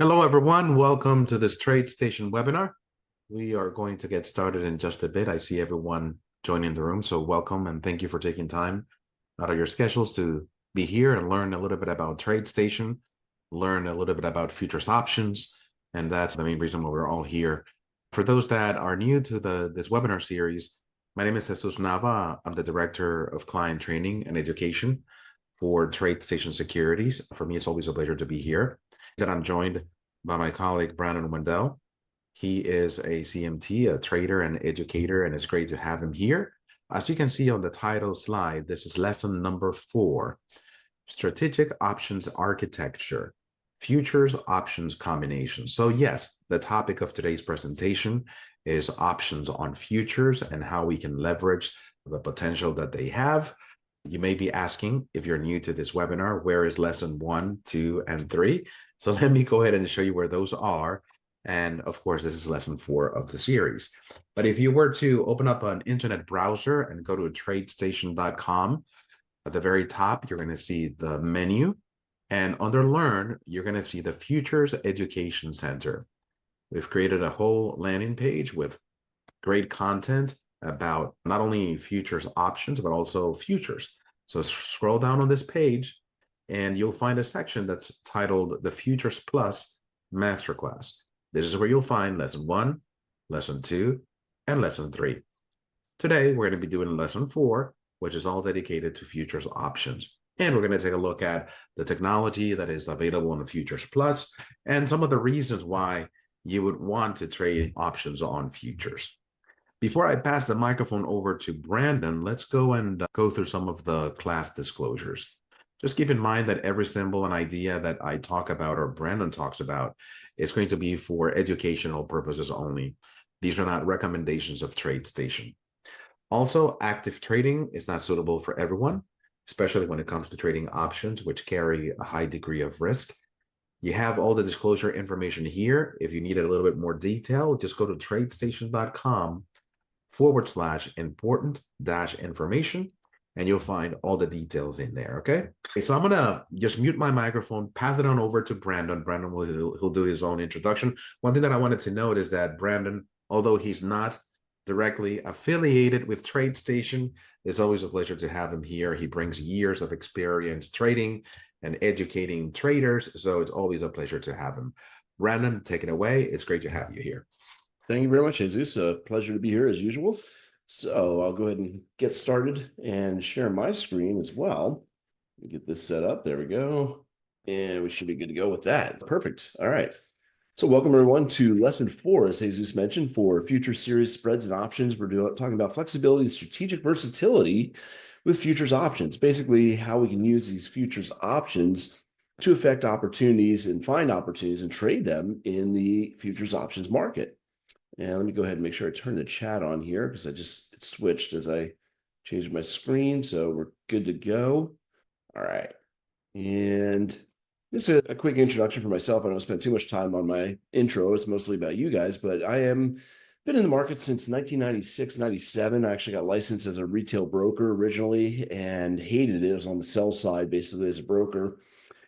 Hello, everyone. Welcome to this TradeStation webinar. We are going to get started in just a bit. I see everyone joining the room, so welcome and thank you for taking time out of your schedules to be here and learn a little bit about TradeStation, learn a little bit about futures options, and that's the main reason why we're all here. For those that are new to this webinar series, my name is Jesus Nava. I'm the Director of Client Training and Education for TradeStation Securities. For me, it's always a pleasure to be here. That I'm joined by my colleague, Brandon Wendell. He is a CMT, a trader and educator, and it's great to have him here. As you can see on the title slide, this is lesson number 4, Strategic Options Architecture, Futures Options Combination. So yes, the topic of today's presentation is options on futures and how we can leverage the potential that they have. You may be asking, if you're new to this webinar, where is lesson 1, 2, and 3? So let me go ahead and show you where those are. And of course, this is lesson 4 of the series. But if you were to open up an internet browser and go to tradestation.com, at the very top, you're going to see the menu. And under Learn, you're going to see the Futures Education Center. We've created a whole landing page with great content about not only futures options, but also futures. So scroll down on this page and you'll find a section that's titled the FuturesPlus Masterclass. This is where you'll find lesson 1, lesson 2, and lesson 3. Today, we're going to be doing lesson 4, which is all dedicated to futures options. And we're going to take a look at the technology that is available in the FuturesPlus and some of the reasons why you would want to trade options on futures. Before I pass the microphone over to Brandon, let's go and go through some of the class disclosures. Just keep in mind that every symbol and idea that I talk about or Brandon talks about is going to be for educational purposes only. These are not recommendations of TradeStation. Also, active trading is not suitable for everyone, especially when it comes to trading options, which carry a high degree of risk. You have all the disclosure information here. If you need a little bit more detail, just go to tradestation.com/important-information, and you'll find all the details in there, okay? So I'm gonna just mute my microphone, pass it on over to Brandon. Brandon he'll do his own introduction. One thing that I wanted to note is that Brandon, although he's not directly affiliated with TradeStation, it's always a pleasure to have him here. He brings years of experience trading and educating traders, so it's always a pleasure to have him. Brandon, take it away. It's great to have you here. Thank you very much, Jesus. A pleasure to be here as usual. So I'll go ahead and get started and share my screen as well. Get this set up. There we go. And we should be good to go with that. Perfect. All right. So welcome everyone to lesson 4, as Jesus mentioned, for future series spreads and options. We're talking about flexibility and strategic versatility with futures options. Basically, how we can use these futures options to affect opportunities and find opportunities and trade them in the futures options market. And let me go ahead and make sure I turn the chat on here because it switched as I changed my screen. So we're good to go. All right. And just a quick introduction for myself. I don't spend too much time on my intro. It's mostly about you guys, but I am been in the market since 1996, 97. I actually got licensed as a retail broker originally and hated it. I was on the sell side basically as a broker.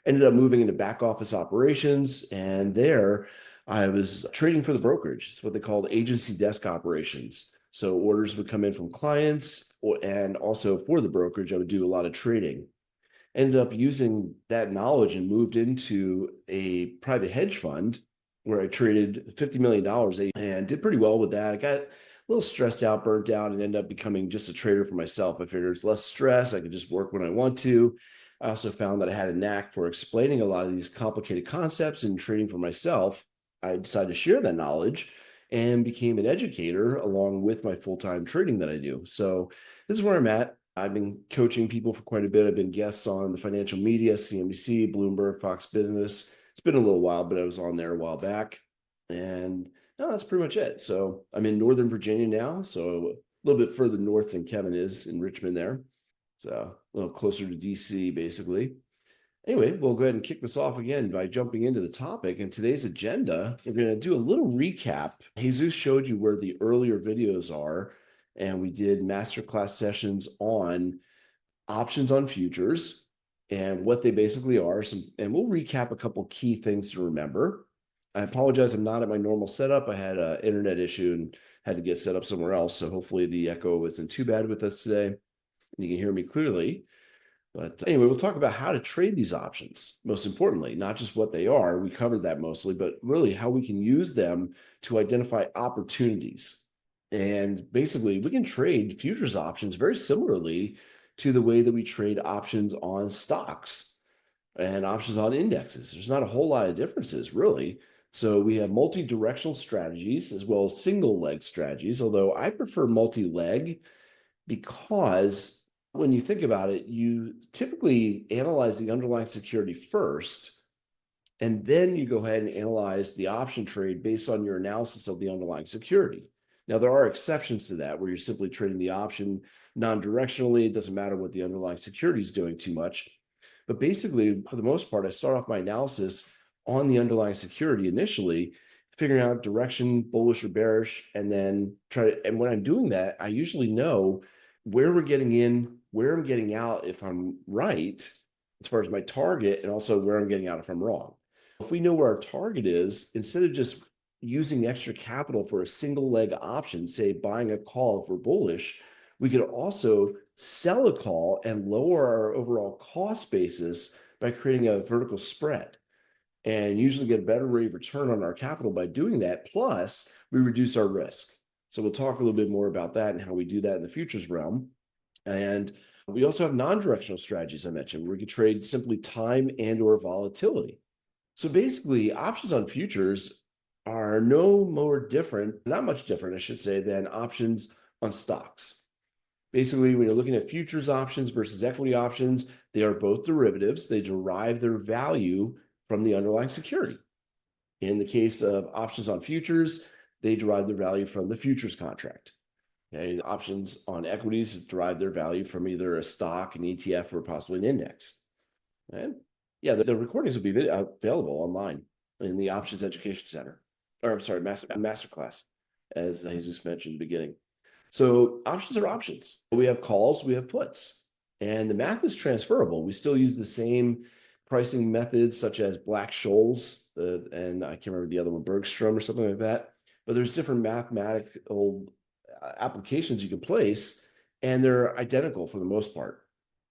Ended up moving into back office operations, and there I was trading for the brokerage. It's what they called agency desk operations. So orders would come in from clients, and also for the brokerage, I would do a lot of trading. Ended up using that knowledge and moved into a private hedge fund where I traded $50 million and did pretty well with that. I got a little stressed out, burnt out, and ended up becoming just a trader for myself. I figured it's less stress. I could just work when I want to. I also found that I had a knack for explaining a lot of these complicated concepts and trading for myself. I decided to share that knowledge and became an educator along with my full-time trading that I do. So this is where I'm at. I've been coaching people for quite a bit. I've been guests on the financial media, CNBC, Bloomberg, Fox Business. It's been a little while, but I was on there a while back. And no, that's pretty much it. So I'm in Northern Virginia now, so a little bit further north than Kevin is in Richmond there. So a little closer to DC, basically. Anyway, we'll go ahead and kick this off again by jumping into the topic. And today's agenda, we're going to do a little recap. Jesus showed you where the earlier videos are, and we did masterclass sessions on options on futures and what they basically are. And we'll recap a couple key things to remember. I apologize, I'm not at my normal setup. I had an internet issue and had to get set up somewhere else. So hopefully the echo isn't too bad with us today. And you can hear me clearly. But anyway, we'll talk about how to trade these options. Most importantly, not just what they are, we covered that mostly, but really how we can use them to identify opportunities. And basically, we can trade futures options very similarly to the way that we trade options on stocks and options on indexes. There's not a whole lot of differences, really. So we have multi-directional strategies as well as single leg strategies, although I prefer multi-leg because when you think about it, you typically analyze the underlying security first, and then you go ahead and analyze the option trade based on your analysis of the underlying security. Now, there are exceptions to that where you're simply trading the option non-directionally. It doesn't matter what the underlying security is doing too much. But basically, for the most part, I start off my analysis on the underlying security initially, figuring out direction, bullish or bearish, and then and when I'm doing that, I usually know where we're getting in, where I'm getting out if I'm right, as far as my target, and also where I'm getting out if I'm wrong. If we know where our target is, instead of just using extra capital for a single leg option, say buying a call if we're bullish, we could also sell a call and lower our overall cost basis by creating a vertical spread and usually get a better rate of return on our capital by doing that. Plus, we reduce our risk. So we'll talk a little bit more about that and how we do that in the futures realm. And we also have non-directional strategies I mentioned, where we can trade simply time and or volatility. So basically, options on futures are no more different, not much different, I should say, than options on stocks. Basically, when you're looking at futures options versus equity options, they are both derivatives. They derive their value from the underlying security. In the case of options on futures, they derive their value from the futures contract. And options on equities derive their value from either a stock, an ETF, or possibly an index. And yeah, the recordings will be available online in the Options Education Center, or I'm sorry, Masterclass, as Jesus mentioned in the beginning. So options are options. We have calls, we have puts, and the math is transferable. We still use the same pricing methods such as Black-Scholes, and I can't remember the other one, Bergstrom or something like that. But there's different mathematical applications you can place, and they're identical for the most part.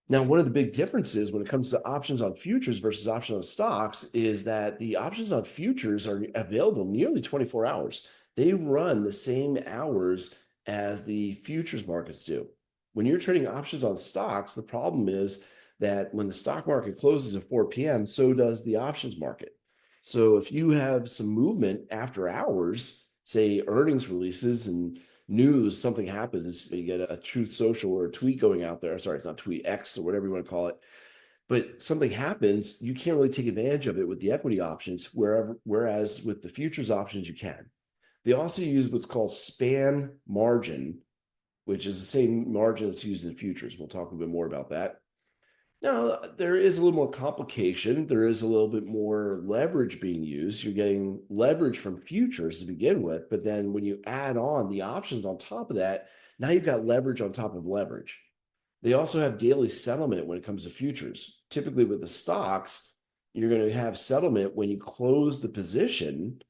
Now, one of the big differences when it comes to options on futures versus options on stocks is that the options on futures are available nearly 24 hours. They run the same hours as the futures markets do. When you're trading options on stocks, the problem is that when the stock market closes at 4 p.m., so does the options market. So if you have some movement after hours, say earnings releases and news, something happens, you get a Truth Social or a tweet going out there. Sorry, it's not tweet, X or whatever you want to call it. But something happens, you can't really take advantage of it with the equity options, whereas with the futures options, you can. They also use what's called span margin, which is the same margin that's used in futures. We'll talk a bit more about that. Now, there is a little more complication. There is a little bit more leverage being used. You're getting leverage from futures to begin with, but then when you add on the options on top of that, now you've got leverage on top of leverage. They also have daily settlement when it comes to futures. Typically with the stocks, you're going to have settlement when you close the position,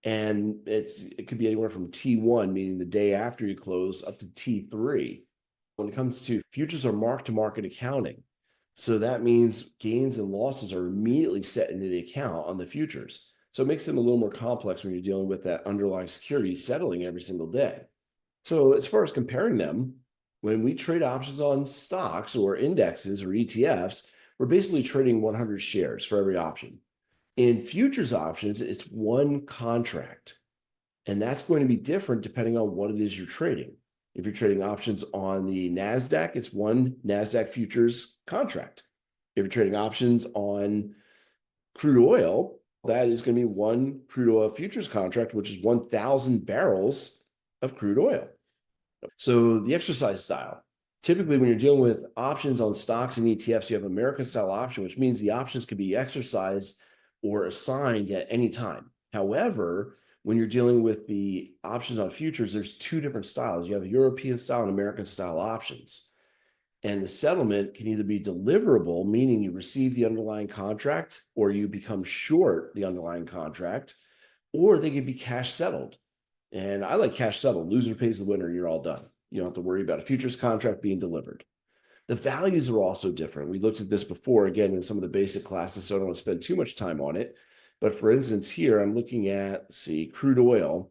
and it could be anywhere from T1, meaning the day after you close, up to T3. When it comes to futures are mark-to-market accounting. So that means gains and losses are immediately set into the account on the futures. So it makes them a little more complex when you're dealing with that underlying security settling every single day. So as far as comparing them, when we trade options on stocks or indexes or ETFs, we're basically trading 100 shares for every option. In futures options, it's one contract. And that's going to be different depending on what it is you're trading. If you're trading options on the NASDAQ, it's one NASDAQ futures contract. If you're trading options on crude oil, that is going to be one crude oil futures contract, which is 1,000 barrels of crude oil. So the exercise style. Typically, when you're dealing with options on stocks and ETFs, you have American style option, which means the options can be exercised or assigned at any time. However, when you're dealing with the options on futures, there's two different styles. You have European style and American style options. And the settlement can either be deliverable, meaning you receive the underlying contract, or you become short the underlying contract. or they could be cash settled. And I like cash settled. Loser pays the winner, you're all done. You don't have to worry about a futures contract being delivered. The values are also different. We looked at this before, again, in some of the basic classes, so I don't want to spend too much time on it. But for instance, here I'm looking at, let's see, crude oil,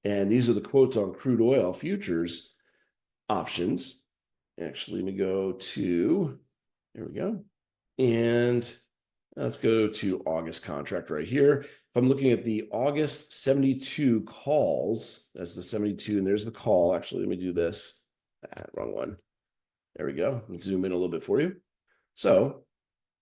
and these are the quotes on crude oil futures options. Actually, let me go to, there we go. And let's go to August contract right here. If I'm looking at the August 72 calls, that's the 72, and there's the call. Actually, let me do this. Wrong one. There we go. Let's zoom in a little bit for you. So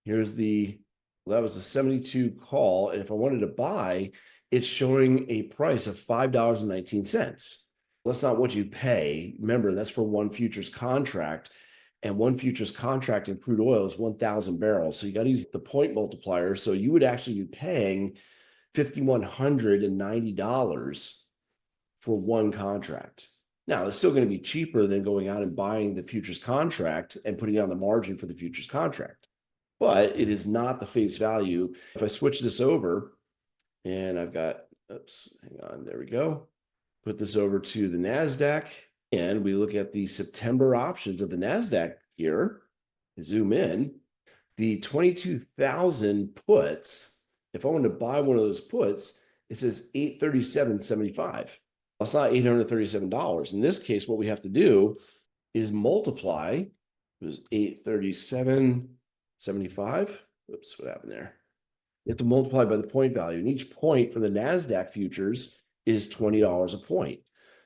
here's that was the 72 call. And if I wanted to buy, it's showing a price of $5.19. That's not what you pay. Remember, that's for one futures contract. And one futures contract in crude oil is 1,000 barrels. So you got to use the point multiplier. So you would actually be paying $5,190 for one contract. Now, it's still going to be cheaper than going out and buying the futures contract and putting on the margin for the futures contract. But it is not the face value. If I switch this over, and I've got, oops, hang on, there we go. Put this over to the NASDAQ, and we look at the September options of the NASDAQ here. Zoom in. The 22,000 puts, if I want to buy one of those puts, it says $837.75. It's not $837. In this case, what we have to do is multiply. It was $837.75. Oops, what happened there? You have to multiply by the point value. And each point for the NASDAQ futures is $20 a point.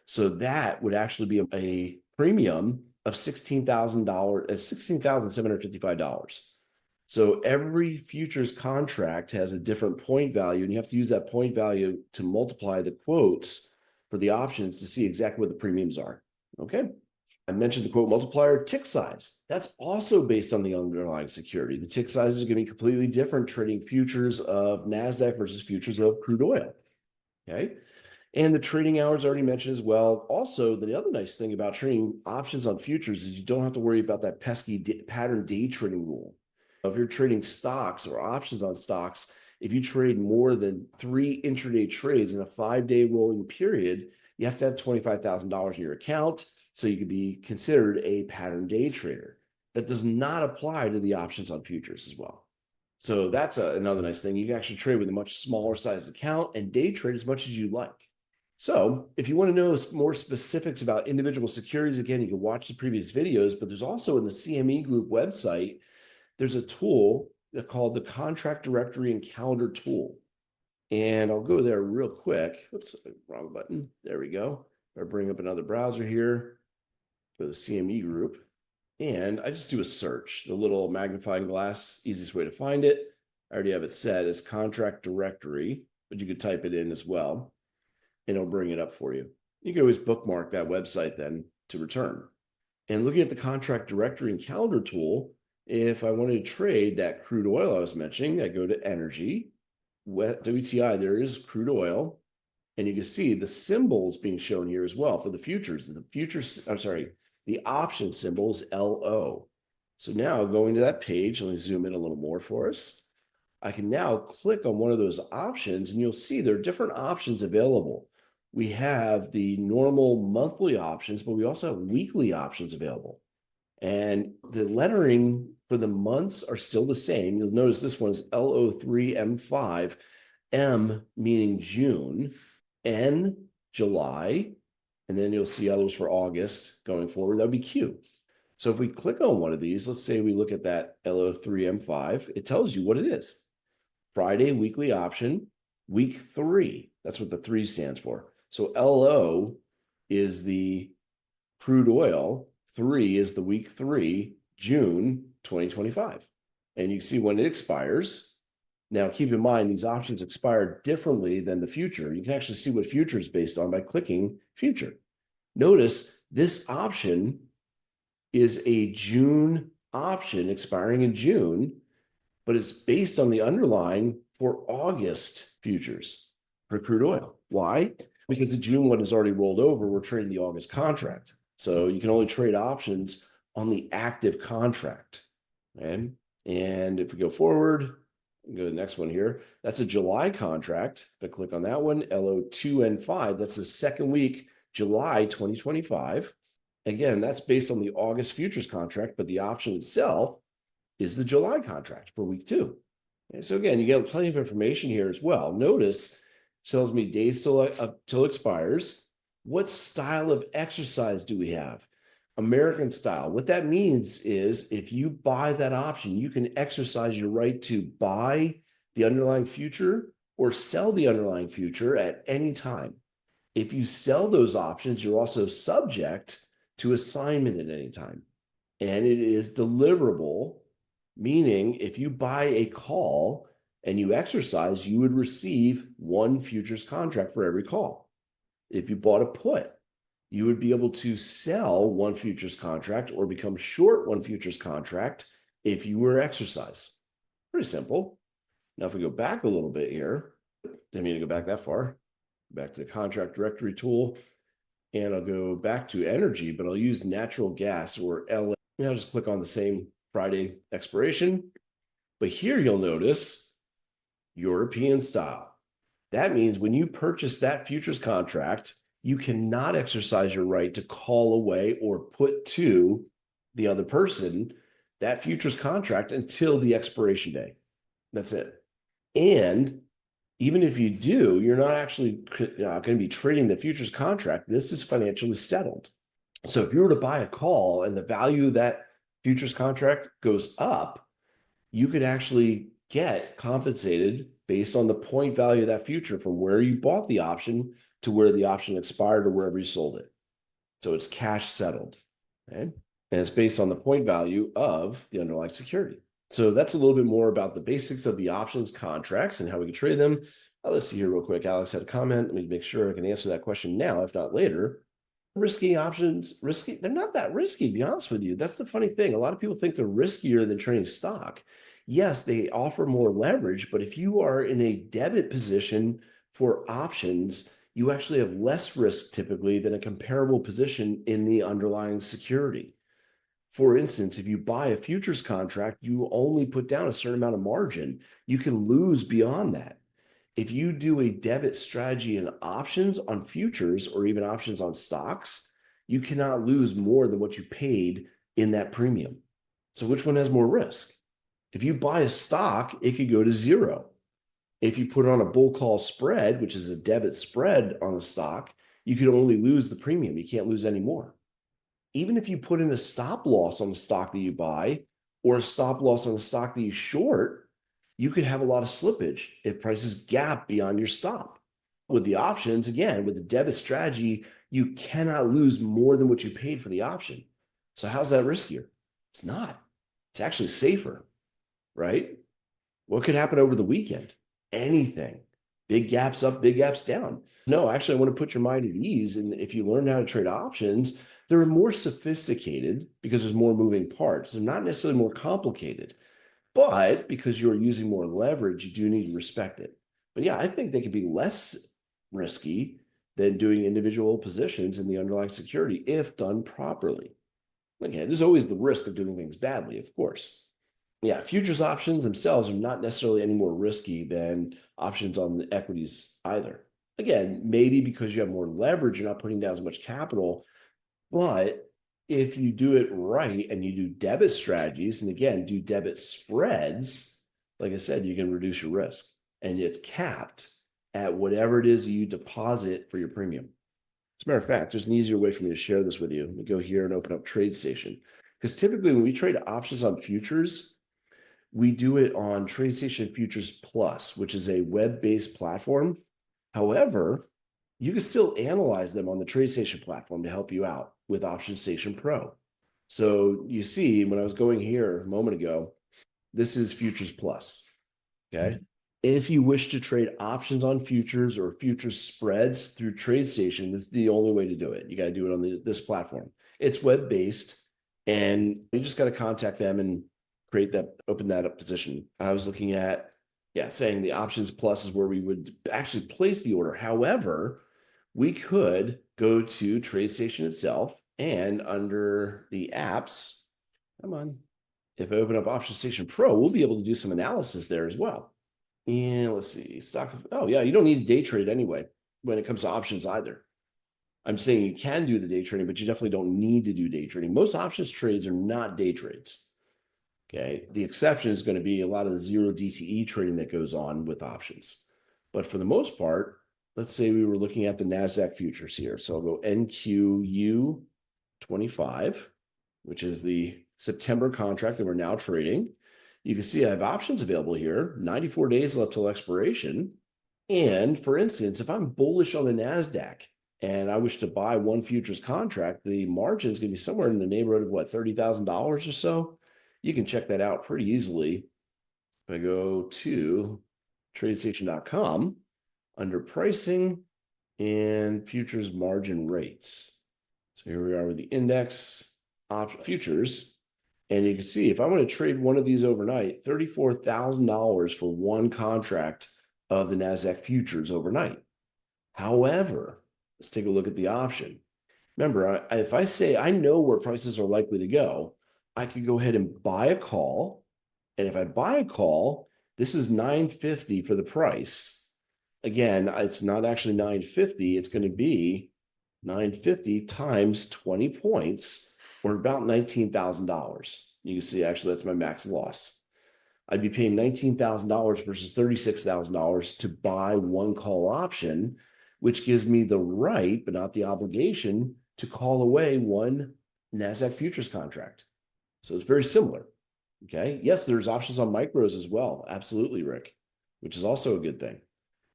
So that would actually be a premium of $16,000 at $16,755. So every futures contract has a different point value, and you have to use that point value to multiply the quotes for the options to see exactly what the premiums are. Okay. I mentioned the quote multiplier. Tick size. That's also based on the underlying security. The tick size is going to be completely different trading futures of NASDAQ versus futures of crude oil. Okay. And the trading hours already mentioned as well. Also, the other nice thing about trading options on futures is you don't have to worry about that pesky pattern day trading rule. If you're trading stocks or options on stocks, if you trade more than 3 intraday trades in a 5-day rolling period, you have to have $25,000 in your account so you could be considered a pattern day trader. That does not apply to the options on futures as well. So that's another nice thing. You can actually trade with a much smaller size account and day trade as much as you like. So if you want to know more specifics about individual securities, again, you can watch the previous videos, but there's also in the CME Group website, there's a tool called the Contract Directory and Calendar tool. And I'll go there real quick. Oops, wrong button. There we go. I bring up another browser here for the CME Group. And I just do a search, the little magnifying glass, easiest way to find it. I already have it set as Contract Directory, but you could type it in as well, and it'll bring it up for you. You can always bookmark that website then to return. And looking at the Contract Directory and Calendar tool, if I wanted to trade that crude oil I was mentioning, I go to energy, WTI, there is crude oil, and you can see the symbols being shown here as well for the futures. The option symbol is LO. So now going to that page, let me zoom in a little more for us. I can now click on one of those options, and you'll see there are different options available. We have the normal monthly options, but we also have weekly options available. And the lettering for the months are still the same. You'll notice this one is LO3M5, M meaning June, N, July, and then you'll see others for August going forward. That would be Q. So if we click on one of these, let's say we look at that LO3M5, it tells you what it is. Friday weekly option, week 3. That's what the 3 stands for. So LO is the crude oil, 3 is the week 3, June 2025. And you can see when it expires. Now, keep in mind, these options expire differently than the future. You can actually see what future is based on by clicking future. Notice this option is a June option expiring in June, but it's based on the underlying for August futures for crude oil. Why? Because the June one is already rolled over. We're trading the August contract. So you can only trade options on the active contract. Okay? And if we go forward, Go to the next one here. That's a July contract. If I click on that one, LO2N5, that's the second week, July 2025. Again, that's based on the August futures contract, but the option itself is the July contract for week 2. Okay, so again, you get plenty of information here as well. Notice it tells me days till expires. What style of exercise do we have? American style. What that means is if you buy that option, you can exercise your right to buy the underlying future or sell the underlying future at any time. If you sell those options, you're also subject to assignment at any time. And it is deliverable, meaning if you buy a call and you exercise, you would receive one futures contract for every call. If you bought a put, you would be able to sell one futures contract or become short one futures contract if you were exercise. Pretty simple. Now, if we go back a little bit here, didn't mean to go back that far. Back to the contract directory tool, and I'll go back to energy, but I'll use natural gas or LA. I'll just click on the same Friday expiration. But here you'll notice European style. That means when you purchase that futures contract, you cannot exercise your right to call away or put to the other person that futures contract until the expiration day. That's it. And even if you do, you're not actually going to be trading the futures contract. This is financially settled. So if you were to buy a call and the value of that futures contract goes up, you could actually get compensated based on the point value of that future from where you bought the option to where the option expired or wherever you sold it. So it's cash settled. Okay? And it's based on the point value of the underlying security. So that's a little bit more about the basics of the options contracts and how we can trade them. Let's see here real quick. Alex had a comment. Let me make sure I can answer that question now, if not later. Risky options, risky. They're not that risky, to be honest with you. That's the funny thing. A lot of people think they're riskier than trading stock. Yes, they offer more leverage, but if you are in a debit position for options, you actually have less risk typically than a comparable position in the underlying security. For instance, if you buy a futures contract, you only put down a certain amount of margin. You can lose beyond that. If you do a debit strategy in options on futures or even options on stocks, you cannot lose more than what you paid in that premium. So which one has more risk? If you buy a stock, it could go to zero. If you put on a bull call spread, which is a debit spread on a stock, you could only lose the premium. You can't lose any more. Even if you put in a stop loss on the stock that you buy or a stop loss on the stock that you short, you could have a lot of slippage if prices gap beyond your stop. With the options, again, with the debit strategy, you cannot lose more than what you paid for the option. So how's that riskier? It's not. It's actually safer, right? What could happen over the weekend? Anything. Big gaps up, big gaps down. No, actually, I want to put your mind at ease. And if you learn how to trade options, they're more sophisticated because there's more moving parts. They're not necessarily more complicated. But because you're using more leverage, you do need to respect it. But yeah, I think they can be less risky than doing individual positions in the underlying security if done properly. Again, there's always the risk of doing things badly, of course. Yeah, futures options themselves are not necessarily any more risky than options on the equities either. Again, maybe because you have more leverage, you're not putting down as much capital. But if you do it right and you do debit strategies, and again, do debit spreads, like I said, you can reduce your risk. And it's capped at whatever it is you deposit for your premium. As a matter of fact, there's an easier way for me to share this with you. Let me go here and open up TradeStation. Because typically when we trade options on futures, we do it on TradeStation FuturesPlus, which is a web-based platform. However, you can still analyze them on the TradeStation platform to help you out with OptionStation Pro. So you see, when I was going here a moment ago, this is FuturesPlus. Okay. If you wish to trade options on futures or futures spreads through TradeStation, this is the only way to do it. You got to do it on this platform. It's web-based, and you just got to contact them and create that, open that up position. I was looking at, saying the options plus is where we would actually place the order. However, we could go to TradeStation itself and under the apps, come on, If I open up Option Station Pro, we'll be able to do some analysis there as well. And let's see, stock. Oh yeah, you don't need to day trade anyway when it comes to options either. I'm saying you can do the day trading, but you definitely don't need to do day trading. Most options trades are not day trades. Okay. The exception is going to be a lot of the zero DTE trading that goes on with options. But for the most part, let's say we were looking at the NASDAQ futures here. So I'll go NQU 25, which is the September contract that we're now trading. You can see I have options available here, 94 days left till expiration. And for instance, if I'm bullish on the NASDAQ and I wish to buy one futures contract, the margin is going to be somewhere in the neighborhood of what, $30,000 or so. You can check that out pretty easily. If I go to TradeStation.com under pricing and futures margin rates. So here we are with the index futures. And you can see if I want to trade one of these overnight, $34,000 for one contract of the NASDAQ futures overnight. However, let's take a look at the option. Remember, if I say I know where prices are likely to go, I could go ahead and buy a call. And if I buy a call, this is $9.50 for the price. Again, it's not actually $9.50. It's going to be $9.50 times 20 points, or about $19,000. You can see, actually, that's my max loss. I'd be paying $19,000 versus $36,000 to buy one call option, which gives me the right, but not the obligation, to call away one NASDAQ futures contract. So it's very similar. Okay. Yes, there's options on micros as well. Absolutely, Rick, which is also a good thing.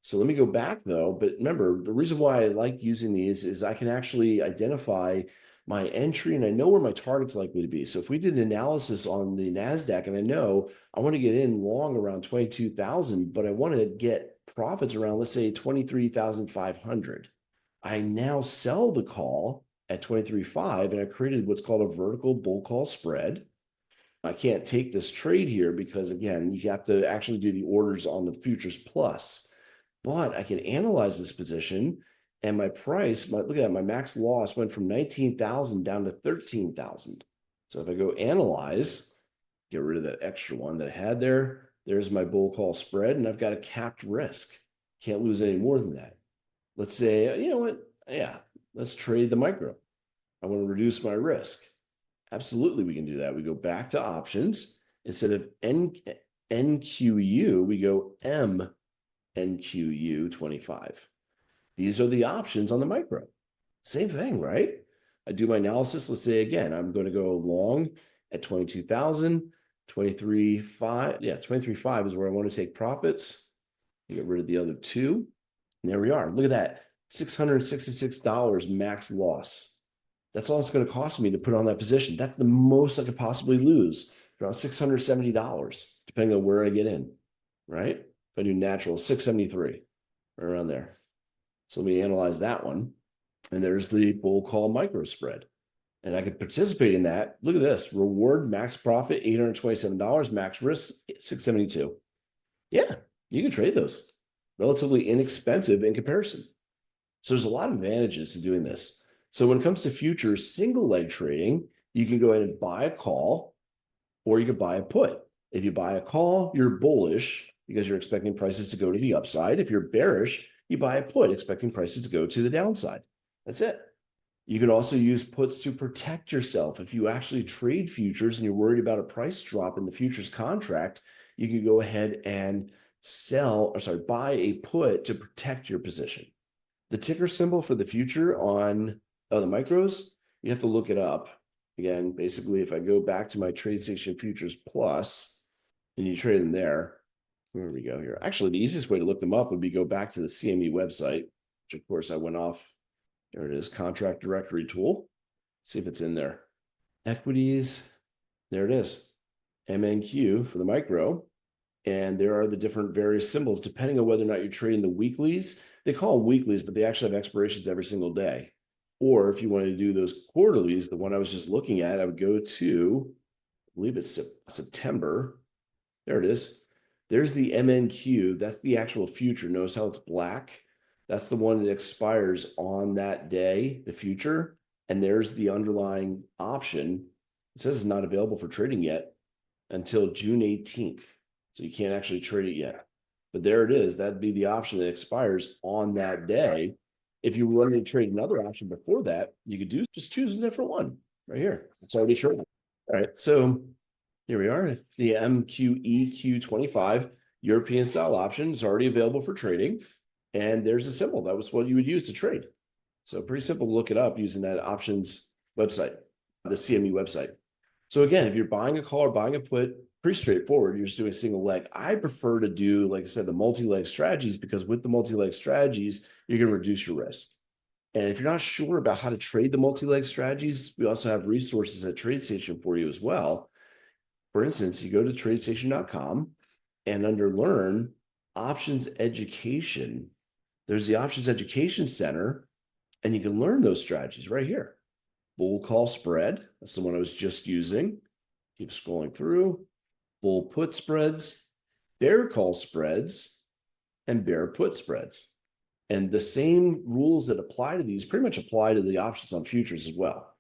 So let me go back though. But remember, the reason why I like using these is I can actually identify my entry and I know where my target's likely to be. So if we did an analysis on the NASDAQ and I know I want to get in long around 22,000, but I want to get profits around, let's say 23,500. I now sell the call at 23.5 and I created what's called a vertical bull call spread. I can't take this trade here because, again, you have to actually do the orders on the FuturesPlus. But I can analyze this position and my price, look at that, my max loss went from 19,000 down to 13,000. So if I go analyze, get rid of that extra one that I had there, there's my bull call spread, and I've got a capped risk. Can't lose any more than that. Let's say, you know what? Yeah, let's trade the micro. I want to reduce my risk. Absolutely, we can do that. We go back to options. Instead of NQU, we go MNQU 25. These are the options on the micro. Same thing, right? I do my analysis. Let's say, again, I'm going to go long at 22,000, 23.5. Yeah, 23.5 is where I want to take profits. Get rid of the other two. And there we are. Look at that. $666 max loss. That's all it's going to cost me to put on that position. That's the most I could possibly lose, around $670, depending on where I get in, right? If I do natural, 673, right around there. So let me analyze that one. And there's the bull call micro spread. And I could participate in that. Look at this. Reward max profit, $827, max risk, $672. Yeah, you can trade those. Relatively inexpensive in comparison. So there's a lot of advantages to doing this. So when it comes to futures single leg trading, you can go ahead and buy a call or you could buy a put. If you buy a call, you're bullish because you're expecting prices to go to the upside. If you're bearish, you buy a put expecting prices to go to the downside. That's it. You can also use puts to protect yourself. If you actually trade futures and you're worried about a price drop in the futures contract, you can go ahead and buy a put to protect your position. The ticker symbol for the future on the micros, you have to look it up. Again, basically, if I go back to my TradeStation Futures Plus and you trade them there, where we go here. Actually, the easiest way to look them up would be go back to the CME website, which of course I went off. There it is, contract directory tool. See if it's in there. Equities, there it is. MNQ for the micro. And there are the different various symbols, depending on whether or not you're trading the weeklies. They call them weeklies, but they actually have expirations every single day. Or if you wanted to do those quarterlies, the one I was just looking at, I would go to, I believe it's September. There it is. There's the MNQ. That's the actual future. Notice how it's black. That's the one that expires on that day, the future. And there's the underlying option. It says it's not available for trading yet. until June 18th. So you can't actually trade it yet. But there it is. That'd be the option that expires on that day. If you wanted to trade another option before that, you could just choose a different one right here. It's already traded. All right. So here we are. The MQEQ25 European style option is already available for trading. And there's a symbol. That was what you would use to trade. So pretty simple to look it up using that options website, the CME website. So again, if you're buying a call or buying a put, pretty straightforward. You're just doing a single leg. I prefer to do, like I said, the multi-leg strategies, because with the multi-leg strategies, you're going to reduce your risk. And if you're not sure about how to trade the multi-leg strategies, we also have resources at TradeStation for you as well. For instance, you go to TradeStation.com and under Learn, Options Education, there's the Options Education Center, and you can learn those strategies right here. Bull call spread, that's the one I was just using. Keep scrolling through. Bull put spreads, bear call spreads, and bear put spreads. And the same rules that apply to these pretty much apply to the options on futures as well,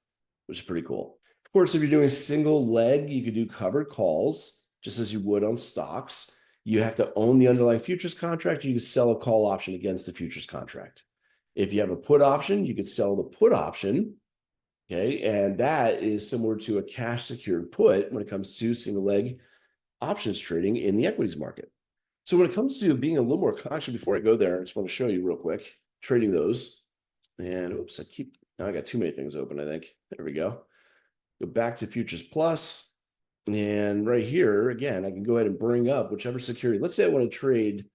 which is pretty cool. Of course, if you're doing single leg, you could do covered calls, just as you would on stocks. You have to own the underlying futures contract. You can sell a call option against the futures contract. If you have a put option, you could sell the put option. Okay, and that is similar to a cash secured put when it comes to single leg options trading in the equities market. So when it comes to being a little more conscious, before I go there, I just want to show you real quick, trading those. And oops, now I got too many things open, I think. There we go. Go back to FuturesPlus. And right here, again, I can go ahead and bring up whichever security. Let's say I want to trade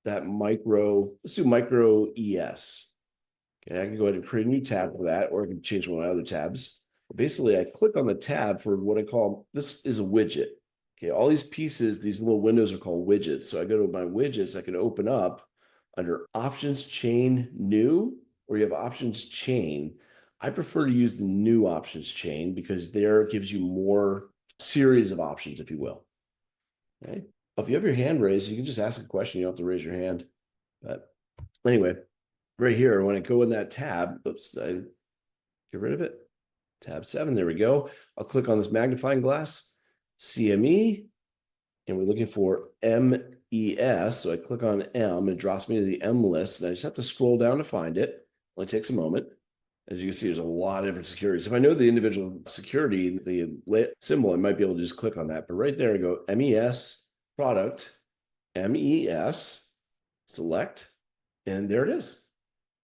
that let's do micro ES. Okay, I can go ahead and create a new tab for that, or I can change one of my other tabs. But basically, I click on the tab for what I call, this is a widget. Okay, all these pieces, these little windows are called widgets. So I go to my widgets, I can open up under Options Chain New, or you have Options Chain. I prefer to use the new Options Chain because there it gives you more series of options, if you will. Okay, if you have your hand raised, you can just ask a question. You don't have to raise your hand. But anyway, right here, when I go in that tab, oops, I get rid of it. Tab 7, there we go. I'll click on this magnifying glass, CME, and we're looking for MES. So I click on M, it drops me to the M list, and I just have to scroll down to find it. Only takes a moment. As you can see, there's a lot of different securities. If I know the individual security, the symbol, I might be able to just click on that. But right there, I go MES, product, MES, select, and there it is.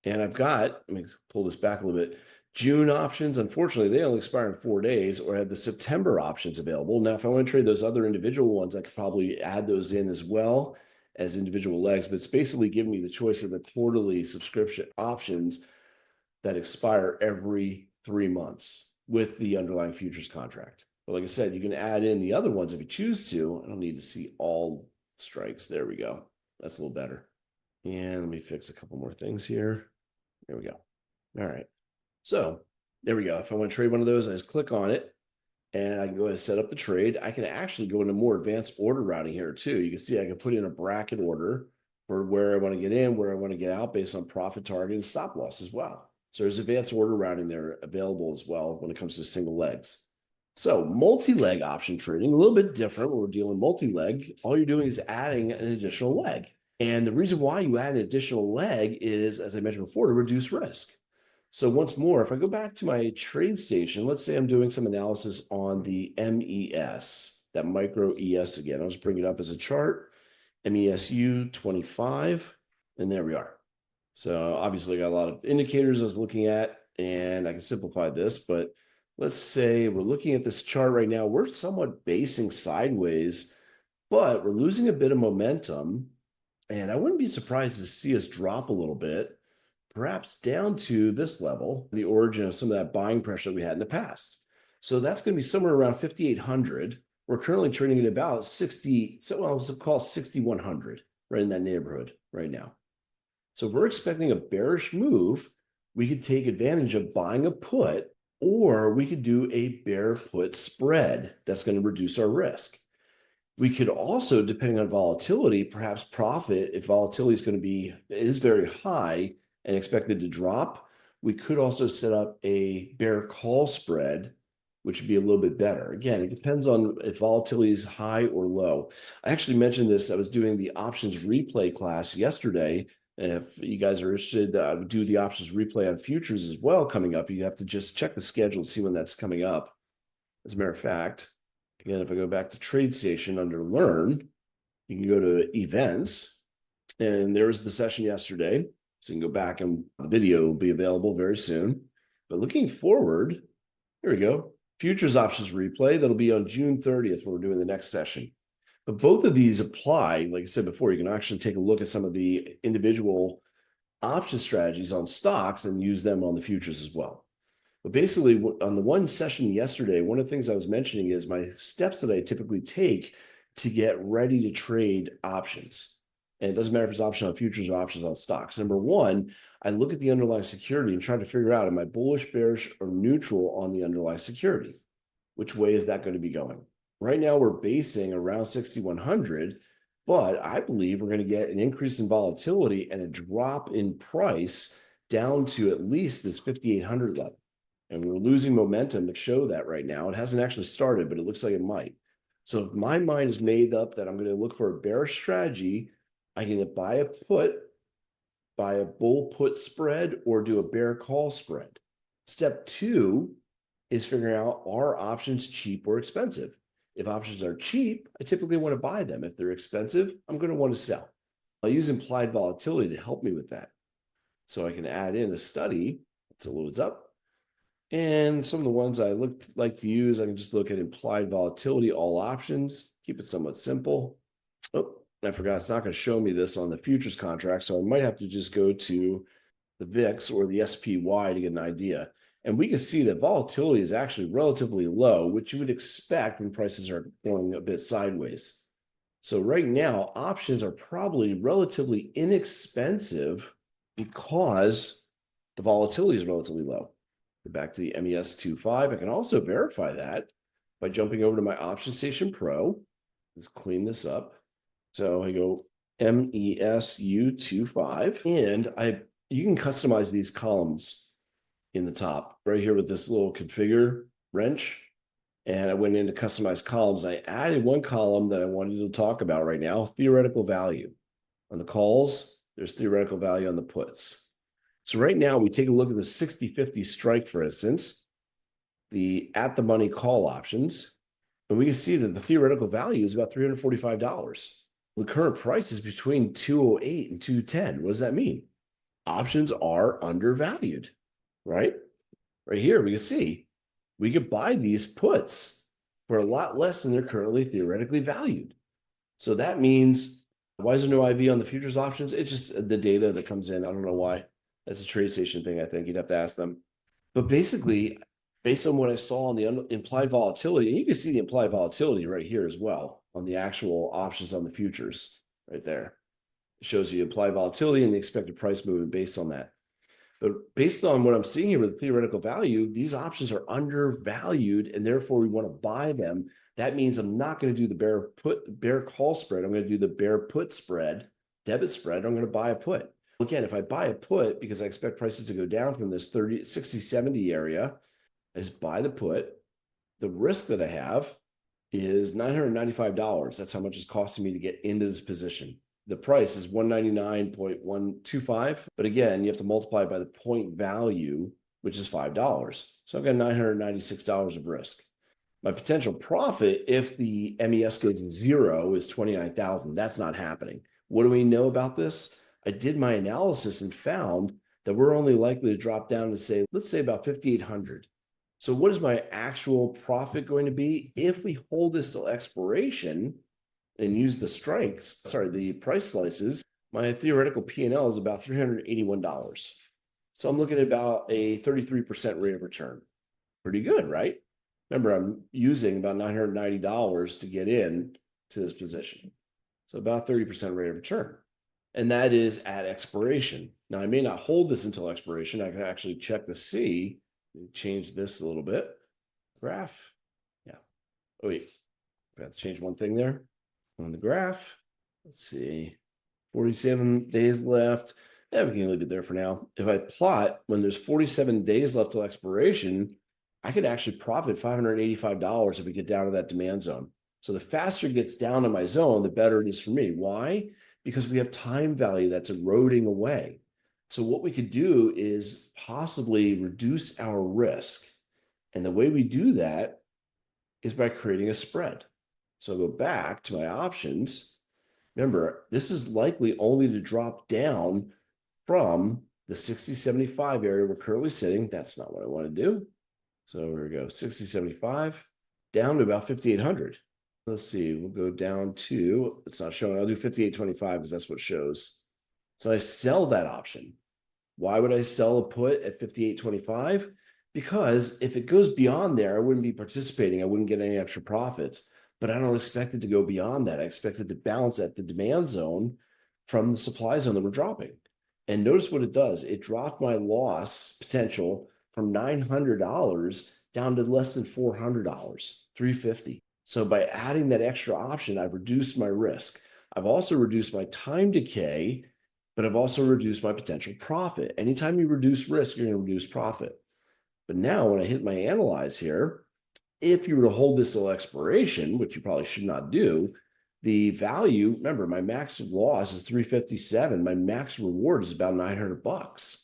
And I've got, let me pull this back a little bit, June options. Unfortunately, they only expire in 4 days, or I have the September options available. Now, if I want to trade those other individual ones, I could probably add those in as well as individual legs, but it's basically giving me the choice of the quarterly subscription options that expire every 3 months with the underlying futures contract. But like I said, you can add in the other ones if you choose to. I don't need to see all strikes. There we go. That's a little better. And let me fix a couple more things here. There we go. All right. So there we go. If I want to trade one of those, I just click on it and I can go ahead and set up the trade. I can actually go into more advanced order routing here too. You can see I can put in a bracket order for where I want to get in, where I want to get out based on profit target and stop loss as well. So there's advanced order routing there available as well when it comes to single legs. So multi-leg option trading, a little bit different when we're dealing multi-leg. All you're doing is adding an additional leg. And the reason why you add an additional leg is, as I mentioned before, to reduce risk. So once more, if I go back to my TradeStation, let's say I'm doing some analysis on the MES, that micro ES again. I'll just bring it up as a chart, MESU 25, and there we are. So obviously I got a lot of indicators I was looking at, and I can simplify this, but let's say we're looking at this chart right now. We're somewhat basing sideways, but we're losing a bit of momentum. And I wouldn't be surprised to see us drop a little bit, perhaps down to this level, the origin of some of that buying pressure that we had in the past. So that's going to be somewhere around 5,800. We're currently trading at about 60, so let's call 6,100, right in that neighborhood right now. So if we're expecting a bearish move, we could take advantage of buying a put, or we could do a bear put spread that's going to reduce our risk. We could also, depending on volatility, perhaps profit if volatility is very high and expected to drop. We could also set up a bear call spread which would be a little bit better. Again, it depends on if volatility is high or low. I actually mentioned this. I was doing the options replay class yesterday. If you guys are interested, I would do the options replay on futures as well coming up. You have to just check the schedule to see when that's coming up. As a matter of fact, again, if I go back to TradeStation under Learn, you can go to Events, and there was the session yesterday. So you can go back and the video will be available very soon. But looking forward, here we go. Futures options replay. That'll be on June 30th when we're doing the next session. But both of these apply, like I said before, you can actually take a look at some of the individual option strategies on stocks and use them on the futures as well. But basically, on the one session yesterday, one of the things I was mentioning is my steps that I typically take to get ready to trade options. And it doesn't matter if it's option on futures or options on stocks. Number one, I look at the underlying security and try to figure out, am I bullish, bearish, or neutral on the underlying security? Which way is that going to be going? Right now, we're basing around 6,100, but I believe we're going to get an increase in volatility and a drop in price down to at least this 5,800 level. And we're losing momentum to show that right now. It hasn't actually started, but it looks like it might. So if my mind is made up that I'm going to look for a bearish strategy, I can buy a put, buy a bull put spread, or do a bear call spread. Step two is figuring out, are options cheap or expensive? If options are cheap, I typically want to buy them. If they're expensive, I'm going to want to sell. I'll use implied volatility to help me with that. So I can add in a study. So it loads up. And some of the ones I like to use, I can just look at implied volatility, all options, keep it somewhat simple. Oh, I forgot, it's not going to show me this on the futures contract, so I might have to just go to the VIX or the SPY to get an idea. And we can see that volatility is actually relatively low, which you would expect when prices are going a bit sideways. So right now, options are probably relatively inexpensive because the volatility is relatively low. Go back to the MES25. I can also verify that by jumping over to my Option Station Pro. Let's clean this up. So I go MESU25, and you can customize these columns in the top right here with this little configure wrench. And I went into customize columns. I added one column that I wanted to talk about right now, theoretical value. On the calls, there's theoretical value on the puts. So right now, we take a look at the 60-50 strike, for instance, the at the money call options, and we can see that the theoretical value is about $345. The current price is between 208 and 210. What does that mean? Options are undervalued, right? Right here, we can see we could buy these puts for a lot less than they're currently theoretically valued. So that means, why is there no IV on the futures options? It's just the data that comes in. I don't know why. That's a TradeStation thing, I think. You'd have to ask them. But basically, based on what I saw on the implied volatility, and you can see the implied volatility right here as well on the actual options on the futures right there. It shows you implied volatility and the expected price movement based on that. But based on what I'm seeing here with the theoretical value, these options are undervalued, and therefore we want to buy them. That means I'm not going to do the bear call spread. I'm going to do the bear put spread, debit spread. I'm going to buy a put. Again, if I buy a put because I expect prices to go down from this 30, 60, 70 area, I just buy the put. The risk that I have is $995. That's how much it's costing me to get into this position. The price is 199.125. But again, you have to multiply by the point value, which is $5. So I've got $996 of risk. My potential profit, if the MES goes to zero, is $29,000. That's not happening. What do we know about this? I did my analysis and found that we're only likely to drop down to say, let's say about 5,800. So what is my actual profit going to be if we hold this till expiration and use the the price slices? My theoretical P&L is about $381. So I'm looking at about a 33% rate of return. Pretty good, right? Remember, I'm using about $990 to get in to this position. So about 30% rate of return. And that is at expiration. Now, I may not hold this until expiration. I can actually check to see. Change this a little bit. Graph. Yeah. Oh, wait. I have to change one thing there on the graph. Let's see. 47 days left. Yeah, we can leave it there for now. If I plot when there's 47 days left till expiration, I could actually profit $585 if we get down to that demand zone. So the faster it gets down to my zone, the better it is for me. Why? Because we have time value that's eroding away. So what we could do is possibly reduce our risk. And the way we do that is by creating a spread. So I'll go back to my options. Remember, this is likely only to drop down from the 6075 area we're currently sitting. That's not what I want to do. So here we go, 6075 down to about 5800. Let's see, we'll go down to, it's not showing, I'll do 5825 because that's what shows. So I sell that option. Why would I sell a put at 5825? Because if it goes beyond there, I wouldn't be participating. I wouldn't get any extra profits, but I don't expect it to go beyond that. I expect it to bounce at the demand zone from the supply zone that we're dropping. And notice what it does. It dropped my loss potential from $900 down to less than $400, $350. So by adding that extra option, I've reduced my risk. I've also reduced my time decay, but I've also reduced my potential profit. Anytime you reduce risk, you're going to reduce profit. But now when I hit my analyze here, if you were to hold this till expiration, which you probably should not do, the value, remember, my max loss is 357. My max reward is about $900.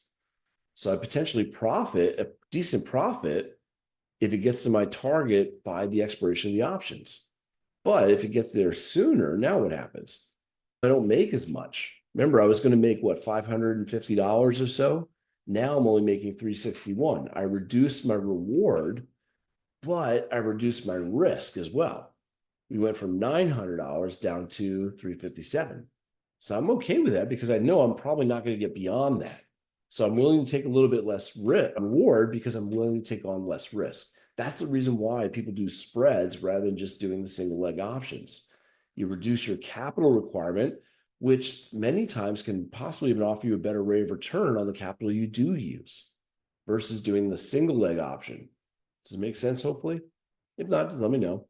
So I potentially profit a decent profit if it gets to my target by the expiration of the options. But if it gets there sooner, now what happens? I don't make as much. Remember, I was going to make what, $550 or so? Now I'm only making $361. I reduced my reward, but I reduced my risk as well. We went from $900 down to $357. So I'm okay with that because I know I'm probably not going to get beyond that. So I'm willing to take a little bit less reward because I'm willing to take on less risk. That's the reason why people do spreads rather than just doing the single leg options. You reduce your capital requirement, which many times can possibly even offer you a better rate of return on the capital you do use versus doing the single leg option. Does it make sense, hopefully? If not, just let me know.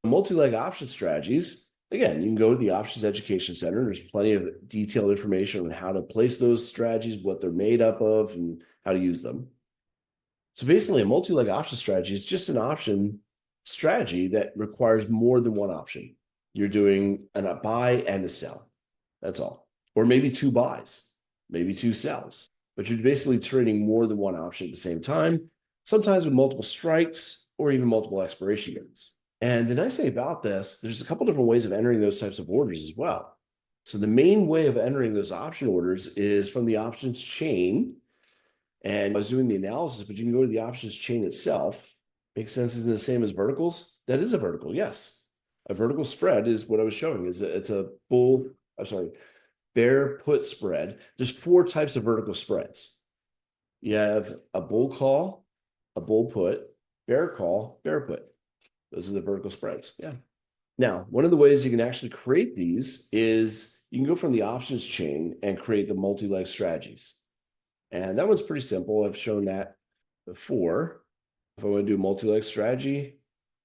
Multi-leg option strategies, again, you can go to the Options Education Center. There's plenty of detailed information on how to place those strategies, what they're made up of, and how to use them. So basically, a multi-leg option strategy is just an option strategy that requires more than one option. You're doing a buy and a sell. That's all. Or maybe two buys, maybe two sells. But you're basically trading more than one option at the same time, sometimes with multiple strikes or even multiple expiration dates. And the nice thing about this, there's a couple different ways of entering those types of orders as well. So the main way of entering those option orders is from the options chain. And I was doing the analysis, but you can go to the options chain itself. Makes sense? Isn't it the same as verticals? That is a vertical, yes. A vertical spread is what I was showing. It's a bear put spread. There's four types of vertical spreads. You have a bull call, a bull put, bear call, bear put. Those are the vertical spreads. Yeah. Now, one of the ways you can actually create these is you can go from the options chain and create the multi-leg strategies. And that one's pretty simple. I've shown that before. If I want to do a multi-leg strategy,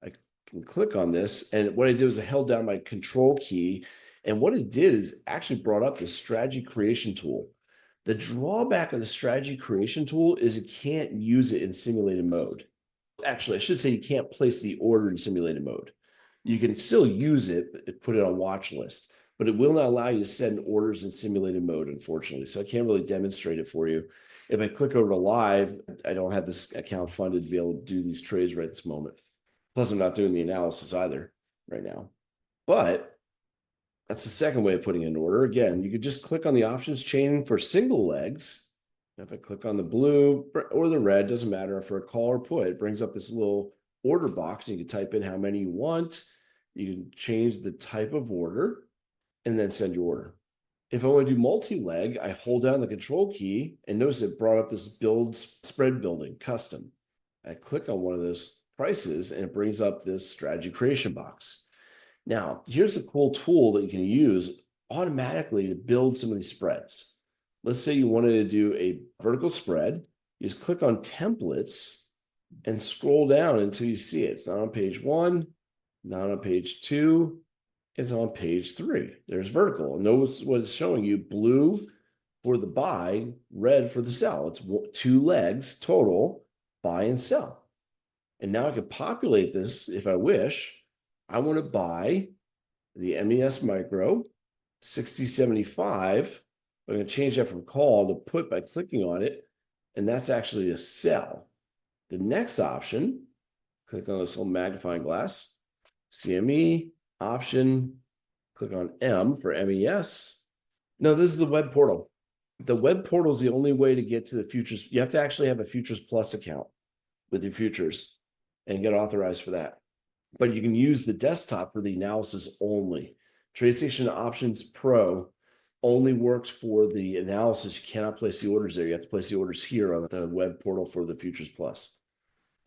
I can click on this. And what I did was I held down my control key. And what it did is actually brought up the strategy creation tool. The drawback of the strategy creation tool is you can't use it in simulated mode. Actually, I should say you can't place the order in simulated mode. You can still use it, put it on watch list, but it will not allow you to send orders in simulated mode, unfortunately. So I can't really demonstrate it for you. If I click over to live, I don't have this account funded to be able to do these trades right this moment. Plus, I'm not doing the analysis either right now. But that's the second way of putting in an order. Again, you could just click on the options chain for single legs. If I click on the blue or the red, doesn't matter. For a call or put, it brings up this little order box. You can type in how many you want. You can change the type of order and then send your order. If I want to do multi-leg, I hold down the control key and notice it brought up this build spread building custom. I click on one of those prices and it brings up this strategy creation box. Now, here's a cool tool that you can use automatically to build some of these spreads. Let's say you wanted to do a vertical spread. You just click on templates and scroll down until you see it. It's not on page 1, not on page 2. It's on page 3. There's vertical. And notice what it's showing you: blue for the buy, red for the sell. It's 2 legs total, buy and sell. And now I can populate this if I wish. I want to buy the MES micro 6075. I'm going to change that from call to put by clicking on it. And that's actually a sell. The next option, click on this little magnifying glass, CME, option, click on M for MES. No, this is the web portal. The web portal is the only way to get to the futures. You have to actually have a FuturesPlus account with your futures and get authorized for that. But you can use the desktop for the analysis only. TradeStation Options Pro only works for the analysis. You cannot place the orders there. You have to place the orders here on the web portal for the FuturesPlus.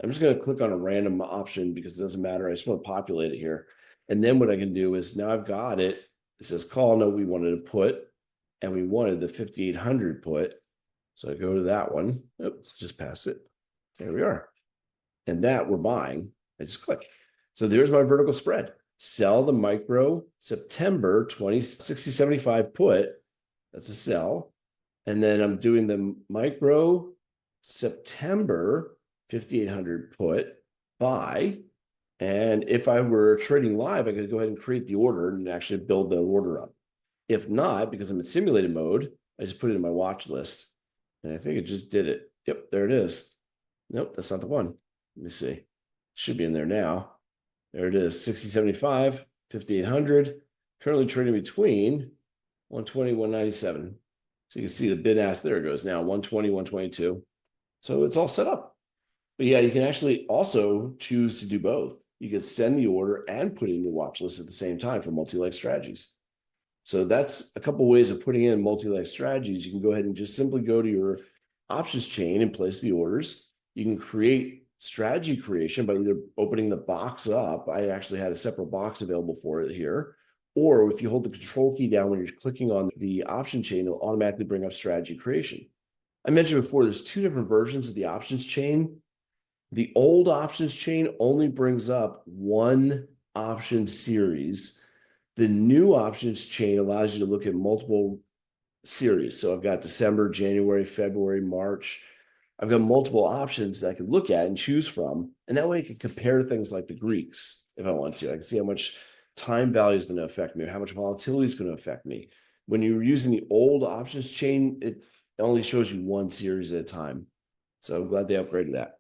I'm just going to click on a random option because it doesn't matter. I just want to populate it here. And then what I can do is now I've got it. It says call. No, we wanted to put, and we wanted the 5800 put. So I go to that one. Oops, just pass it. There we are. And that we're buying. I just click. So there's my vertical spread. Sell the micro September 6075 put. That's a sell. And then I'm doing the micro September 5800 put buy. And if I were trading live, I could go ahead and create the order and actually build the order up. If not, because I'm in simulated mode, I just put it in my watch list. And I think it just did it. Yep, there it is. Nope, that's not the one. Let me see. Should be in there now. There it is, 6075, 5800. Currently trading between 120, 197. So you can see the bid ask, there it goes now, 120, 122. So it's all set up. But yeah, you can actually also choose to do both. You can send the order and put it in your watch list at the same time for multi-leg strategies. So that's a couple ways of putting in multi-leg strategies. You can go ahead and just simply go to your options chain and place the orders. You can create strategy creation by either opening the box up. I actually had a separate box available for it here. Or if you hold the control key down when you're clicking on the option chain, it'll automatically bring up strategy creation. I mentioned before, there's two different versions of the options chain. The old options chain only brings up one option series. The new options chain allows you to look at multiple series. So I've got December, January, February, March. I've got multiple options that I can look at and choose from. And that way I can compare things like the Greeks if I want to. I can see how much time value is going to affect me, or how much volatility is going to affect me. When you're using the old options chain, it only shows you one series at a time. So I'm glad they upgraded that.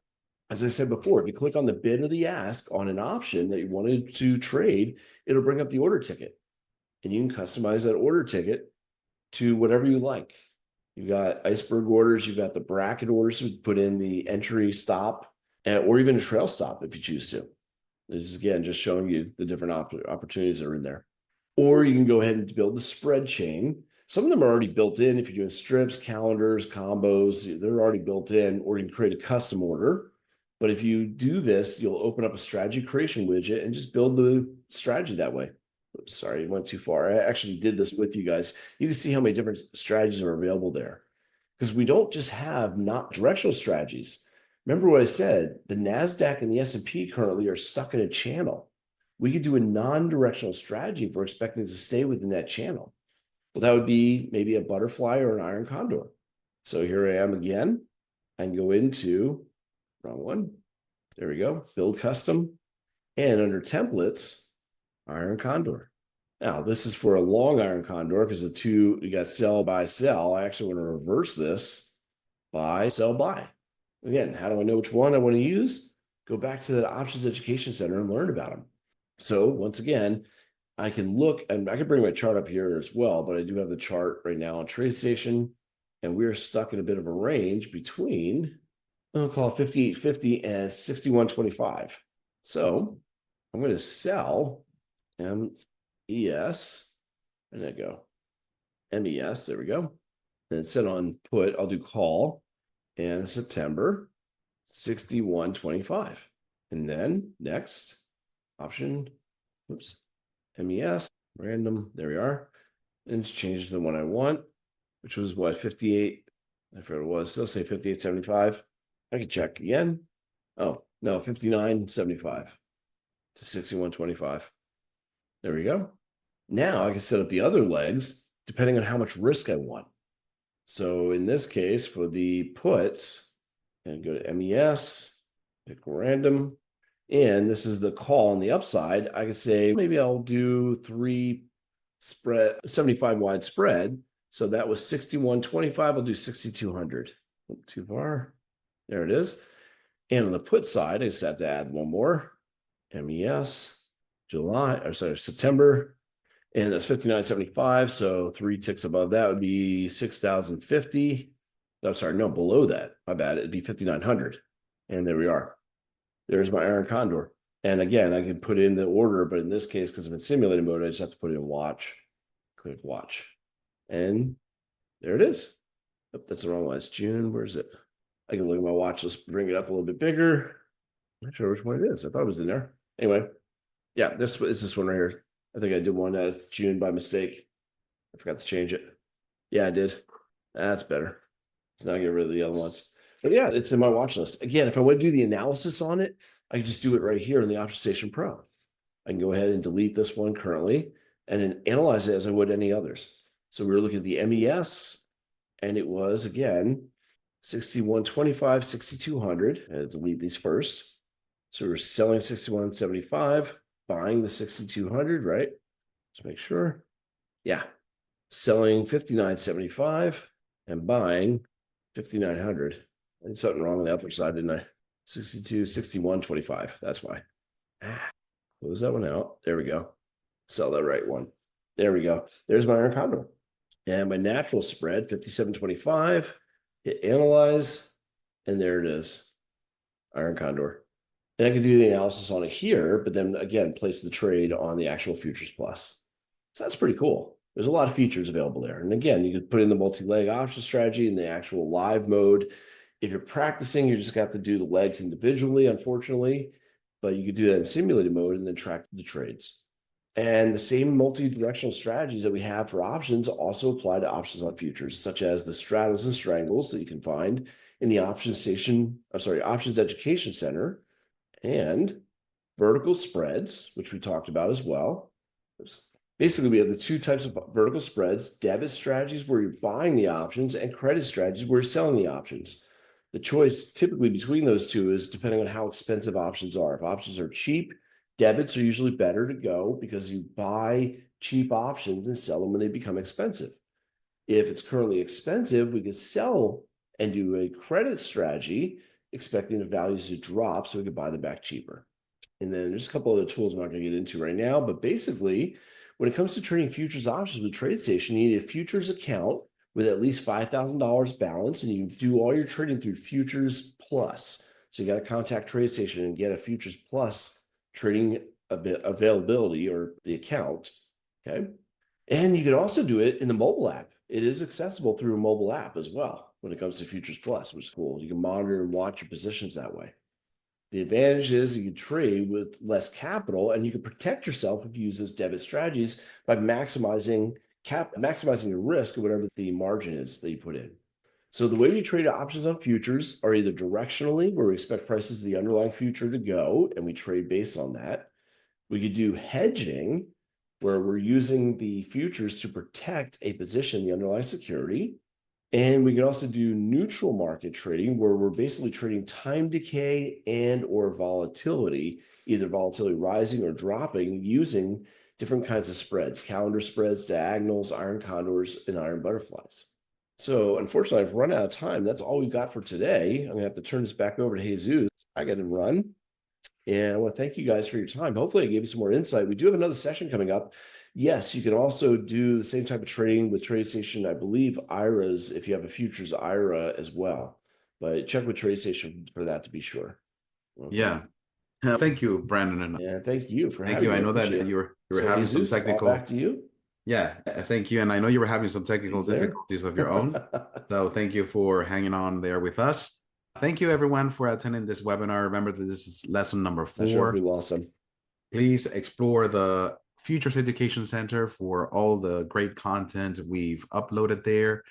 As I said before, if you click on the bid or the ask on an option that you wanted to trade, it'll bring up the order ticket. And you can customize that order ticket to whatever you like. You've got iceberg orders, you've got the bracket orders to put in the entry stop, or even a trail stop if you choose to. This is, again, just showing you the different opportunities that are in there. Or you can go ahead and build the spread chain. Some of them are already built in. If you're doing strips, calendars, combos, they're already built in, or you can create a custom order. But if you do this, you'll open up a strategy creation widget and just build the strategy that way. Oops, sorry, it went too far. I actually did this with you guys. You can see how many different strategies are available there. Because we don't just have not directional strategies. Remember what I said, the NASDAQ and the S&P currently are stuck in a channel. We could do a non-directional strategy if we're expecting to stay within that channel. Well, that would be maybe a butterfly or an iron condor. So here I am again. I can go into, wrong one. There we go, build custom. And under templates, iron condor. Now, this is for a long iron condor because the two, you got sell, buy, sell. I actually want to reverse this, buy, sell, buy. Again, how do I know which one I want to use? Go back to the Options Education Center and learn about them. So once again, I can look, and I can bring my chart up here as well, but I do have the chart right now on TradeStation, and we're stuck in a bit of a range between, I'll call it 58.50 and 61.25. So I'm going to sell MES, where'd that go? MES, there we go. And set on put, I'll do call, and September 61.25. And then next option, oops, MES, random, there we are. And it's changed to the one I want, which was what, 58, I forget what it was, still say 58.75. I can check again. Oh, no, 59.75 to 61.25. There we go. Now I can set up the other legs depending on how much risk I want. So in this case, for the puts, and go to MES, pick random, And this is the call on the upside. I could say maybe I'll do 3 spread, 75 wide spread. So that was 61.25. I'll do 6,200. Too far. There it is. And on the put side, I just have to add one more. MES, September. And that's 59.75. So 3 ticks above that would be 6,050. I'm sorry, no, below that. My bad. It'd be 5,900. And there we are. There's my iron condor. And again, I can put in the order, but in this case, because I'm in simulated mode, I just have to put in watch. Click watch. And there it is. Oh, that's the wrong one. It's June. Where's it? I can look at my watch. Let's bring it up a little bit bigger. I'm not sure which one it is. I thought it was in there. Anyway, yeah, this is this one right here. I think I did one as June by mistake. I forgot to change it. Yeah, I did. That's better. So now I get rid of the other ones. But yeah, it's in my watch list. Again, if I want to do the analysis on it, I can just do it right here in the OptionStation Pro. I can go ahead and delete this one currently and then analyze it as I would any others. So we were looking at the MES, and it was, again, 61.25, 6,200. And delete these first. So we're selling 61.75, buying the 6,200, right? Let's make sure. Yeah. Selling 59.75 and buying 5,900. I did something wrong on the upper side, didn't I? 62, 61.25. That's why. Close that one out. There we go. Sell that right one. There we go. There's my iron condor. And my natural spread, 57.25. Hit analyze. And there it is. Iron condor. And I can do the analysis on it here, but then again, place the trade on the actual FuturesPlus. So that's pretty cool. There's a lot of features available there. And again, you could put in the multi-leg option strategy in the actual live mode. If you're practicing, you just got to do the legs individually, unfortunately, but you could do that in simulated mode and then track the trades. And the same multi-directional strategies that we have for options also apply to options on futures, such as the straddles and strangles that you can find in the Options Education Center, and vertical spreads, which we talked about as well. Basically, we have the 2 types of vertical spreads: debit strategies where you're buying the options, and credit strategies where you're selling the options. The choice typically between those two is depending on how expensive options are. If options are cheap, debits are usually better to go because you buy cheap options and sell them when they become expensive. If it's currently expensive, we could sell and do a credit strategy, expecting the values to drop so we could buy them back cheaper. And then there's a couple other tools I'm not going to get into right now, but basically, when it comes to trading futures options with TradeStation, you need a futures account with at least $5,000 balance, and you do all your trading through FuturesPlus. So you got to contact TradeStation and get a FuturesPlus trading availability, or the account. Okay. And you can also do it in the mobile app. It is accessible through a mobile app as well when it comes to FuturesPlus, which is cool. You can monitor and watch your positions that way. The advantage is you can trade with less capital, and you can protect yourself if you use those debit strategies by maximizing your risk of whatever the margin is that you put in. So the way we trade options on futures are either directionally, where we expect prices of the underlying future to go, and we trade based on that. We could do hedging, where we're using the futures to protect a position in the underlying security. And we can also do neutral market trading, where we're basically trading time decay and or volatility, either volatility rising or dropping, using different kinds of spreads: calendar spreads, diagonals, iron condors, and iron butterflies. So unfortunately, I've run out of time. That's all we've got for today. I'm going to have to turn this back over to Jesus. I got to run. And I want to thank you guys for your time. Hopefully I gave you some more insight. We do have another session coming up. Yes, you can also do the same type of trading with TradeStation, I believe, IRAs, if you have a futures IRA as well. But check with TradeStation for that to be sure. Okay. Yeah. Thank you, Brandon. And thank you for having me. I know that you were having Jesus, some technical. Back to you. Yeah, thank you. And I know you were having some technical difficulties of your own. So thank you for hanging on there with us. Thank you, everyone, for attending this webinar. Remember that this is lesson number 4. Sure, we lost them. Please explore the Futures Education Center for all the great content we've uploaded there,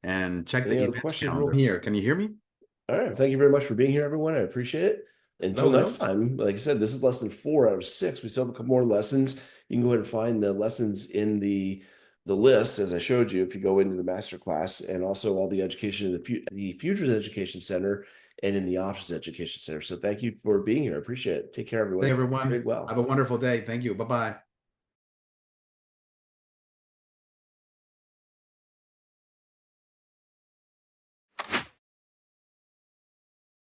and check the events calendar. Here, can you hear me? All right. Thank you very much for being here, everyone. I appreciate it. Until next time, like I said, this is lesson 4 out of 6. We still have a couple more lessons. You can go ahead and find the lessons in the list, as I showed you, if you go into the masterclass, and also all the education, the Futures Education Center and in the Options Education Center. So thank you for being here. I appreciate it. Take care, everyone. Hey, everyone. Trade well. Have a wonderful day. Thank you. Bye-bye.